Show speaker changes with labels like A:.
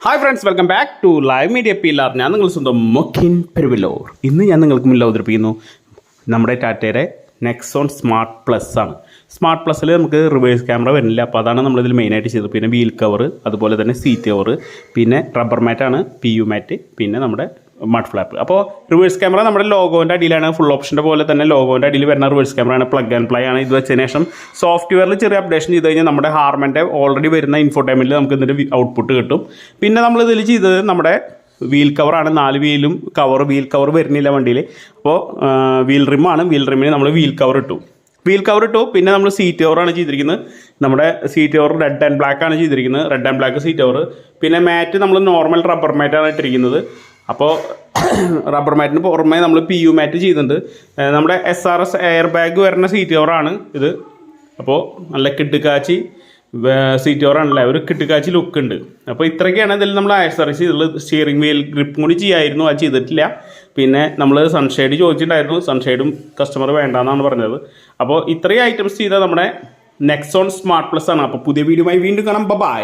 A: Hi friends, welcome back to live media pillar. ഞാൻ നിങ്ങൾ സ്വന്തം മൊക്കിൻ പെരുവല്ലൂർ. ഇന്ന് ഞാൻ നിങ്ങൾക്ക് മുന്നിൽ അവതരിപ്പിക്കുന്നു നമ്മുടെ ടാറ്റയുടെ നെക്സോൺ സ്മാർട്ട് പ്ലസ് ആണ്. സ്മാർട്ട് പ്ലസ്സിൽ നമുക്ക് റിവേഴ്സ് ക്യാമറ വരുന്നില്ല, അപ്പോൾ അതാണ് നമ്മളിതിൽ മെയിനായിട്ട് ചെയ്തത്. പിന്നെ വീൽ കവർ, അതുപോലെ തന്നെ സീറ്റ് കവർ, പിന്നെ റബ്ബർ മാറ്റാണ് PU മാറ്റ്, പിന്നെ നമ്മുടെ മഡ് ഫ്ലാപ്പ്. അപ്പോൾ റിവേഴ്സ് ക്യാമറ നമ്മുടെ ലോഗോൻ്റെ അടിയിലാണ്. ഫുൾ ഓപ്ഷൻ്റെ പോലെ തന്നെ ലോഗോൻ്റെ അടിയിൽ വരുന്ന റിവേഴ്സ് ക്യാമറ ആണ്. പ്ലഗ് ആൻഡ് പ്ലേ ആണ്. ഇത് വെച്ചതിന് ശേഷം സോഫ്റ്റ്വെയറിൽ ചെറിയ അപ്ഡേഷൻ ചെയ്ത് കഴിഞ്ഞാൽ നമ്മുടെ ഹാർമൻ്റെ ഓൾറെഡി വരുന്ന ഇൻഫോടൈൻമെൻറ്റിൽ നമുക്ക് ഇതിൻ്റെ ഔട്ട്പുട്ട് കിട്ടും. പിന്നെ നമ്മളിതിൽ ചെയ്തത് നമ്മുടെ വീൽ കവറാണ്. 4 വീലും വീൽ കവർ വരുന്നില്ല വണ്ടിയിൽ. അപ്പോൾ വീൽ റിമ്മാണ്. വീൽ റിമ്മിന് നമ്മൾ വീൽ കവർ ഇട്ടു. പിന്നെ നമ്മൾ സീറ്റ് കവറാണ് ചെയ്തിരിക്കുന്നത്. നമ്മുടെ seat cover red and black ആണ് ചെയ്തിരിക്കുന്നത്. Red and black seat cover. പിന്നെ മാറ്റ് നമ്മൾ നോർമൽ റബ്ബർ മാറ്റാണ് ഇട്ടിരിക്കുന്നത്. അപ്പോൾ റബ്ബർ മാറ്റിന് പുറമെ നമ്മൾ PU മാറ്റ് ചെയ്തിട്ടുണ്ട്. നമ്മുടെ SRS എയർ ബാഗ് വരുന്ന സീറ്റ് കവറാണ് ഇത്. അപ്പോൾ നല്ല കിട്ടുകാച്ചി സീറ്റ് കവറാണല്ലേ, ഒരു കിട്ടുകാച്ചി ലുക്ക് ഉണ്ട്. അപ്പോൾ ഇത്രയൊക്കെയാണ് ഇതിൽ നമ്മൾ ആക്സറൈസ് ചെയ്തിട്ടുള്ളത്. സ്റ്റിയറിംഗ് വീൽ ഗ്രിപ്പും കൂടി ചെയ്യായിരുന്നു, അത് ചെയ്തിട്ടില്ല. പിന്നെ നമ്മൾ സൺഷെയ്ഡ് ചോദിച്ചിട്ടുണ്ടായിരുന്നു, സൺഷെയ്ഡും കസ്റ്റമർ വേണ്ടാന്നാണ് പറഞ്ഞത്. അപ്പോൾ ഇത്രയും ഐറ്റംസ് ചെയ്താൽ നമ്മുടെ നെക്സോൺ സ്മാർട്ട് പ്ലസ് ആണ്. അപ്പോൾ പുതിയ വീഡിയോയുമായി വീണ്ടും കാണാം. ബൈ.